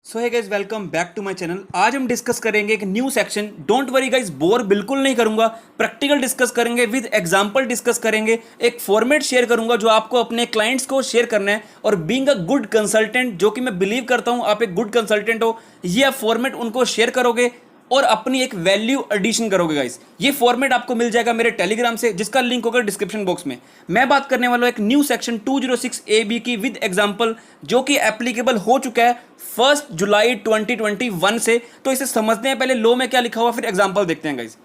So hey guys, welcome back to my channel. आज हम discuss करेंगे एक new section. Don't worry guys, bore बिल्कुल नहीं करूंगा। प्रैक्टिकल डिस्कस करेंगे, विद एग्जांपल डिस्कस करेंगे। एक फॉर्मेट शेयर करूंगा जो आपको अपने क्लाइंट्स को शेयर करना है। और बीइंग अ गुड कंसल्टेंट, जो कि मैं बिलीव करता हूं आप एक गुड कंसल्टेंट हो, ये आप फॉर्मेट उनको शेयर करोगे और अपनी एक वैल्यू एडिशन करोगे गाइस। ये फॉर्मेट आपको मिल जाएगा मेरे टेलीग्राम से, जिसका लिंक होगा डिस्क्रिप्शन बॉक्स में। मैं बात करने वाला हूं एक न्यू सेक्शन 206 AB की विद एग्जांपल, जो कि एप्लीकेबल हो चुका है 1 जुलाई 2021 से। तो इसे समझते हैं पहले लॉ में क्या लिखा हुआ, फिर एग्जांपल देखते हैं guys.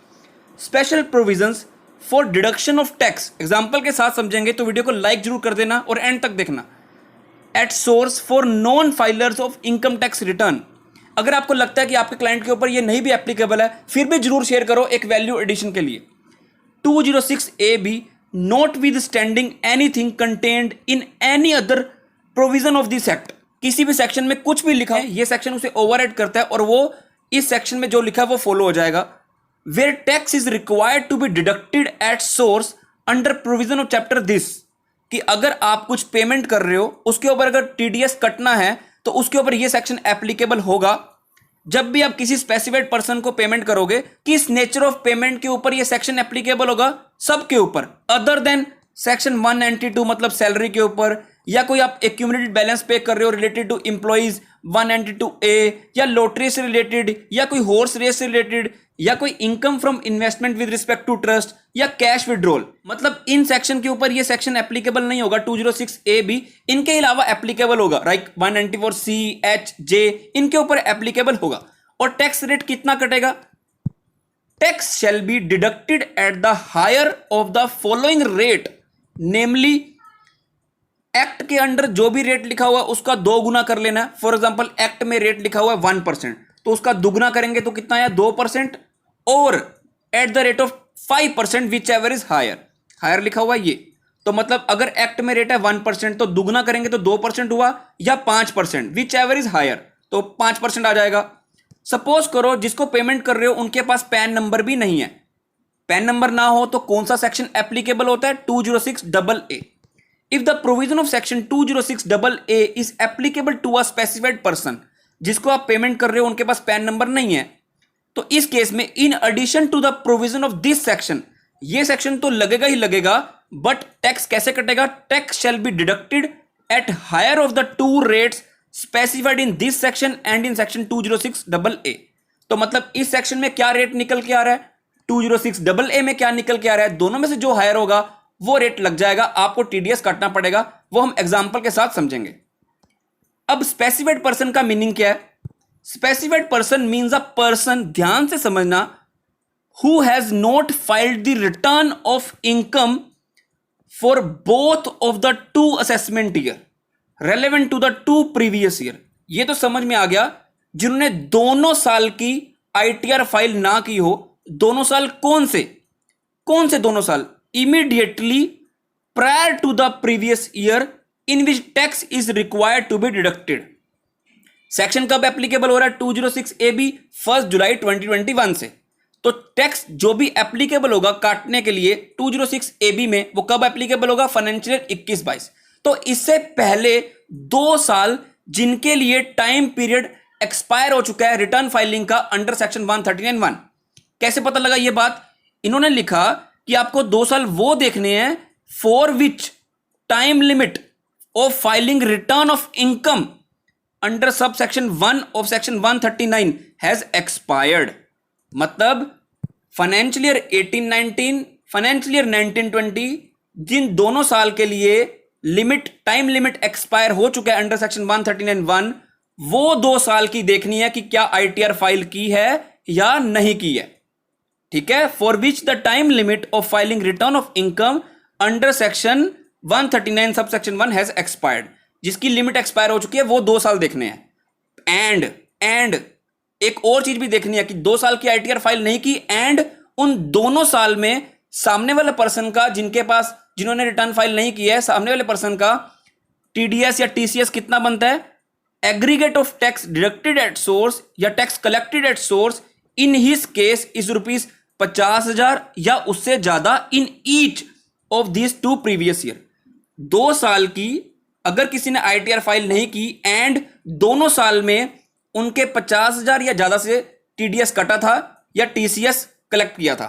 Special provisions for deduction of tax, example के साथ समझेंगे तो वीडियो को लाइक जरूर कर देना और एंड तक देखना। At source for non filers of income tax return, अगर आपको लगता है कि आपके क्लाइंट के ऊपर ये नहीं भी एप्लीकेबल है, फिर भी जरूर शेयर करो एक वैल्यू एडिशन के लिए। 206 AB, not with standing anything contained in any other provision of this act, किसी भी सेक्शन में कुछ भी लिखा है ये सेक्शन उसे ओवरराइड करता है और वो इस सेक्शन में जो लिखा है वो फॉलो हो जाएगा। Where tax is required to be deducted at source under provision of chapter this, कि अगर आप कुछ पेमेंट कर रहे हो उसके ऊपर अगर TDS कटना है तो उसके ऊपर ये सेक्शन एप्लीकेबल होगा। जब भी आप किसी स्पेसिफाइड पर्सन को पेमेंट करोगे, किस नेचर ऑफ पेमेंट के ऊपर ये सेक्शन एप्लीकेबल होगा, सबके ऊपर, अदर देन सेक्शन 192, मतलब सैलरी के ऊपर, या कोई आप एक्यूमुलेटेड बैलेंस पे कर रहे हो रिलेटेड टू एम्प्लॉइज 192A, या लॉटरी से रिलेटेड, या कोई हॉर्स रेस से रिलेटेड, या कोई income from investment with respect to trust, या कैश विड्रॉल। मतलब इन सेक्शन के ऊपर ये सेक्शन एप्लीकेबल नहीं होगा 206 AB, इनके अलावा एप्लीकेबल होगा, राइट 194C, H, J, इनके ऊपर एप्लीकेबल होगा। और टैक्स रेट कितना कटेगा? Tax shall be deducted at the higher of the following rate, namely act के अंडर जो भी रेट लिखा हुआ है उसका 2 गुना कर लेना है। फॉर एग्जांपल एक्ट में रेट लिखा हुआ है 1%, तो उसका दुगना करेंगे तो कितना आया 2%, और at the rate of 5% whichever is higher, higher लिखा हुआ है ये। तो मतलब अगर एक्ट में रेट है 1% तो दुगना करेंगे तो 2% हुआ, या 5% विच एवर इज हायर, तो 5% आ जाएगा। सपोज करो जिसको पेमेंट कर रहे हो उनके पास पैन नंबर भी नहीं है। पैन नंबर ना हो तो कौन सा सेक्शन एप्लीकेबल होता है? 206AA। If the provision of section 206AA is applicable to a specified person, जिसको आप पेमेंट कर रहे हो उनके पास पैन नंबर नहीं है, तो इस केस में in addition to the provision of this section, ये सेक्शन तो लगेगा ही लगेगा, बट टैक्स कैसे कटेगा? Tax shall be deducted at higher of the 2 rates specified in this section and in section 206AA। तो मतलब इस सेक्शन में क्या रेट निकल के आ रहा है, 206AA में क्या निकल के आ रहा है, दोनों में से जो हायर होगा वो रेट लग जाएगा, आपको TDS काटना पड़ेगा। वो हम एग्जांपल के साथ समझेंगे। अब स्पेसिफाइड पर्सन का मीनिंग क्या है? Specified person means a person, ध्यान से समझना, who has not filed the return of income for both of the 2 assessment year relevant to the 2 previous year. ये तो समझ में आ गया, जिन्होंने दोनों साल की ITR फाइल ना की हो। दोनों साल कौन से दोनों साल? immediately prior to the previous year in which tax is required to be deducted। Section कब एप्लीकेबल हो रहा है? 206AB 1 जुलाई 2021 से। तो टैक्स जो भी एप्लीकेबल होगा काटने के लिए 206AB में, वो कब एप्लीकेबल होगा? फाइनेंशियल 21-22। तो इससे पहले 2 साल जिनके लिए टाइम पीरियड एक्सपायर हो चुका है रिटर्न फाइलिंग का अंडर सेक्शन 139(1). कैसे पता लगा ये बात? इन्होंने लिखा कि आपको 2 साल वो देखने हैं for which time limit of filing return of income under sub section 1 of section 139 has expired. मतलब फाइनेंशियल ईयर 18-19, फाइनेंशियल ईयर 19-20, जिन दोनों साल के लिए टाइम लिमिट एक्सपायर हो चुका है अंडर सेक्शन 139(1), वो 2 साल की देखनी है कि क्या ITR फाइल की है या नहीं की है। ठीक है, for which the time limit of filing return of income under section 139 sub section 1 has expired, जिसकी लिमिट एक्सपायर हो चुकी है वो 2 साल देखने हैं। एंड एक और चीज भी देखनी है कि 2 साल की ITR फाइल नहीं की, एंड उन दोनों साल में सामने वाले पर्सन का, जिन्होंने रिटर्न फाइल नहीं की है, सामने वाले पर्सन का TDS या TCS कितना बनता है? Aggregate of tax deducted at source या tax collected at source in his case is ₹50,000 या उससे ज्यादा in each of this 2 previous year. 2 साल की अगर किसी ने ITR फाइल नहीं की एंड दोनों साल में उनके 50,000 या ज्यादा से टीडीएस कटा था या टीसीएस कलेक्ट किया था।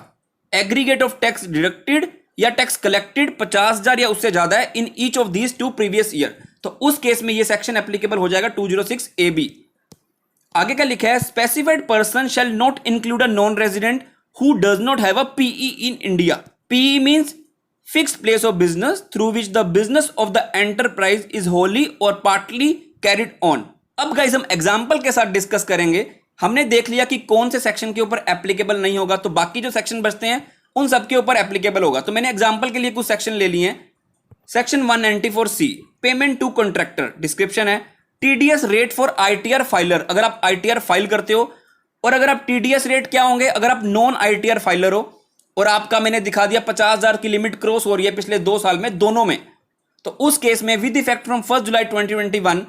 एग्रीगेट ऑफ टैक्स डिडक्टेड या टैक्स कलेक्टेड 50,000 या उससे ज्यादा है इन each of these 2 previous year, तो उस केस में ये सेक्शन एप्लीकेबल हो जाएगा 206 AB। आगे क्या लिखा है, specified person shall not include a non resident who does not have a PE in India. PE means fixed place of business through which the business of the enterprise is wholly or partly carried on. अब guys हम example के साथ discuss करेंगे। हमने देख लिया कि कौन से सेक्शन के ऊपर एप्लीकेबल नहीं होगा, तो बाकी जो सेक्शन बचते हैं उन सब के ऊपर एप्लीकेबल होगा। तो मैंने एग्जांपल के लिए कुछ सेक्शन ले लिए हैं। Section 194C payment to contractor, description है TDS rate for ITR filer. अगर आप आईटीआर फाइल करते हो, और अगर आप टीडीएस रेट क्या होंगे अगर आप नॉन आईटीआर फाइलर हो और आपका मैंने दिखा दिया 50,000 की लिमिट क्रॉस हो रही है पिछले 2 साल में दोनों में, तो उस केस में with effect from 1 July 2021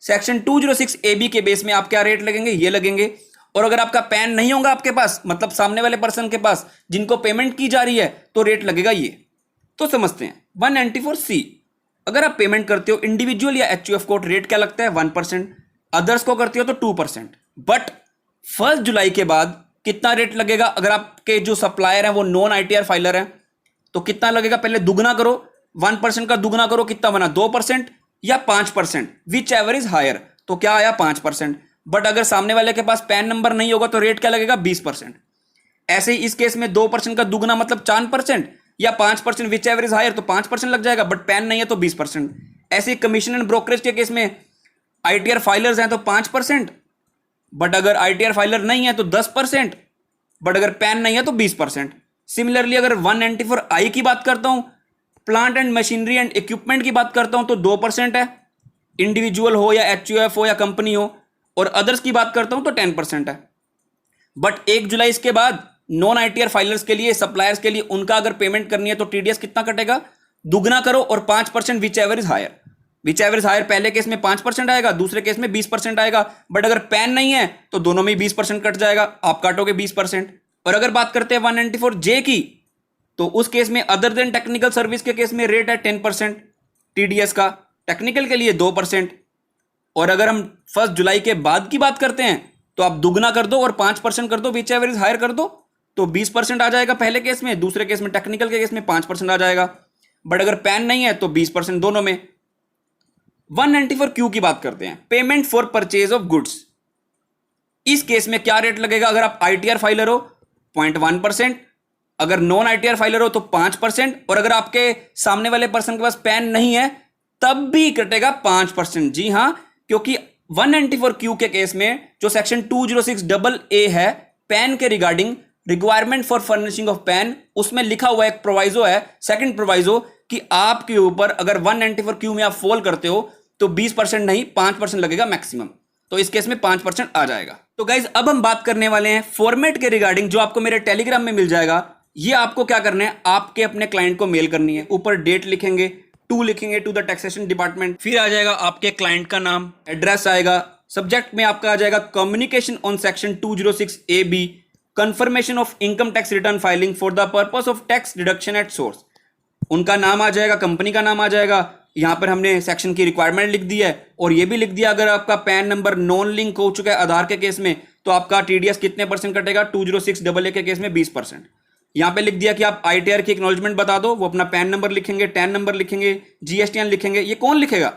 section 206 AB के बेस में आप क्या रेट लगेंगे, ये लगेंगे। और अगर आपका पैन नहीं होगा आपके पास, मतलब सामने वाले पर्सन के पास जिनको पेमेंट की जा रही है, तो रेट लगेगा ये। तो समझते हैं 194C, अगर आप पेमेंट करते हो इंडिविजुअल या एचयूएफ को, रेट क्या लगता है 1%, अदर्स को करते हो तो 2%। बट 1 जुलाई के बाद कितना रेट लगेगा, अगर आपके जो सप्लायर हैं वो नॉन आईटीआर फाइलर हैं तो कितना लगेगा, पहले दुगना करो, 1% का दुगना करो, कितना बना 2% या 5%, विच एवर इज हायर, तो क्या आया 5%। बट अगर सामने वाले के पास पैन नंबर नहीं होगा तो रेट क्या लगेगा 20%। ऐसे ही इस केस में 2% का दुगना मतलब 4% या 5%, विच एवर इज हायर, तो 5% लग जाएगा, बट पैन नहीं है तो 20%। ऐसे कमीशन एंड ब्रोकरेज के केस में आईटीआर फाइलर्स हैं तो 5%, बट अगर आईटीआर फाइलर नहीं है तो 10%, बट अगर पैन नहीं है तो 20%। सिमिलरली अगर 194I की बात करता हूं, plant and machinery and equipment की बात करता हूं तो 2% है, इंडिविजुअल हो या एचयूएफ हो या कंपनी हो। और अदर्स की बात करता हूं तो 10% है। बट 1 जुलाई इसके बाद नॉन आईटीआर फाइलर्स के लिए, सप्लायर्स के लिए, उनका अगर पेमेंट करनी है तो टीडीएस कितना कटेगा, दुगना करो और 5%, whichever is higher. Whichever is higher पहले केस में 5% आएगा, दूसरे केस में 20% आएगा। बट अगर पैन नहीं है तो दोनों में 20% कट जाएगा, आप काटोगे 20%। और अगर बात करते हैं 194J की, तो उस केस में अदर देन टेक्निकल सर्विस के केस में रेट है 10% टीडीएस का, टेक्निकल के लिए 2%। और अगर हम 1 जुलाई के बाद की बात करते हैं तो आप दुगना कर दो और 5% कर दो, विच एवर इज हायर कर दो, तो 20% आ जाएगा पहले केस में, दूसरे केस में टेक्निकल के केस में 5% आ जाएगा। बट अगर पैन नहीं है तो 20% दोनों में। 194Q की बात करते हैं, payment for purchase of goods. इस केस में क्या रेट लगेगा, अगर आप आईटीआर फाइलर हो 0.1%, अगर नॉन आईटीआर फाइलर हो तो 5%, और अगर आपके सामने वाले पर्सन के पास पैन नहीं है तब भी कटेगा 5%। जी हां, क्योंकि 194Q के केस में जो सेक्शन 206AA है पैन के regarding, requirement for furnishing of pan, उसमें लिखा हुआ एक प्रोवाइजो है, सेकंड प्रोवाइजो, कि आपके ऊपर अगर 194Q में आप फॉल करते हो तो 20% नहीं 5% लगेगा मैक्सिमम, तो इस केस में 5% आ जाएगा। तो गाइज अब हम बात करने वाले हैं फॉर्मेट के रिगार्डिंग, जो आपको मेरे टेलीग्राम में मिल जाएगा। ये आपको क्या करना है, आपके अपने क्लाइंट को मेल करनी है। ऊपर डेट लिखेंगे, टू लिखेंगे टू द टैक्सेशन डिपार्टमेंट, फिर आ जाएगा आपके क्लाइंट का नाम, एड्रेस आएगा, सब्जेक्ट में आपका आ जाएगा communication on section 206AB, confirmation of income tax return filing for the purpose of tax deduction at source. उनका नाम आ जाएगा, कंपनी का नाम आ जाएगा, यहां पर हमने सेक्शन की रिक्वायरमेंट लिख दी है, और ये भी लिख दिया अगर आपका पैन नंबर नॉन लिंक हो चुका है आधार के केस में तो आपका टीडीएस कितने परसेंट कटेगा, 206AA के केस में 20%। यहां पे लिख दिया कि आप आईटीआर की एक्नॉलेजमेंट बता दो, वो अपना पैन नंबर लिखेंगे, टैन नंबर लिखेंगे, जीएसटीएन लिखेंगे। ये कौन लिखेगा,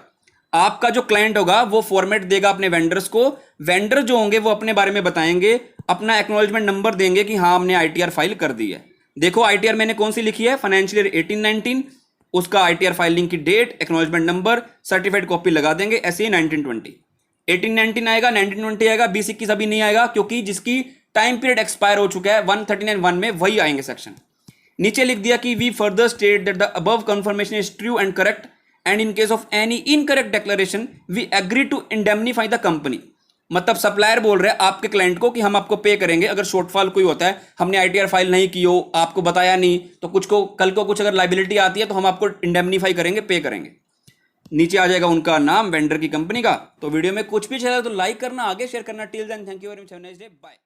आपका जो क्लाइंट होगा वो फॉर्मेट देगा अपने वेंडर्स को, वेंडर जो होंगे वो अपने बारे में बताएंगे, अपना एक्नॉलेजमेंट नंबर देंगे कि हाँ हमने आईटीआर फाइल कर दी है। देखो आईटीआर मैंने कौन सी लिखी है, फाइनेंशियल ईयर 18-19, उसका आईटीआर फाइलिंग की date, acknowledgement number, certified copy लगा देंगे। ऐसे ही 1920, 18-19 आएगा, 1920 आएगा, 20-21 अभी नहीं आएगा क्योंकि जिसकी टाइम पीरियड एक्सपायर हो चुका है 139(1) में वही आएंगे सेक्शन। नीचे लिख दिया कि we further state that the above confirmation is true and correct and in case of any incorrect declaration we agree to indemnify the company. मतलब सप्लायर बोल रहे हैं आपके क्लाइंट को कि हम आपको पे करेंगे अगर शॉर्टफॉल कोई होता है, हमने आईटीआर फाइल नहीं की हो, आपको बताया नहीं, तो कुछ को कल को कुछ अगर लाइबिलिटी आती है तो हम आपको इंडेमनीफाई करेंगे, पे करेंगे। नीचे आ जाएगा उनका नाम, वेंडर की कंपनी का। तो वीडियो में कुछ भी चला तो लाइक करना, आगे शेयर करना। Till then thank you very much, have a nice day, bye.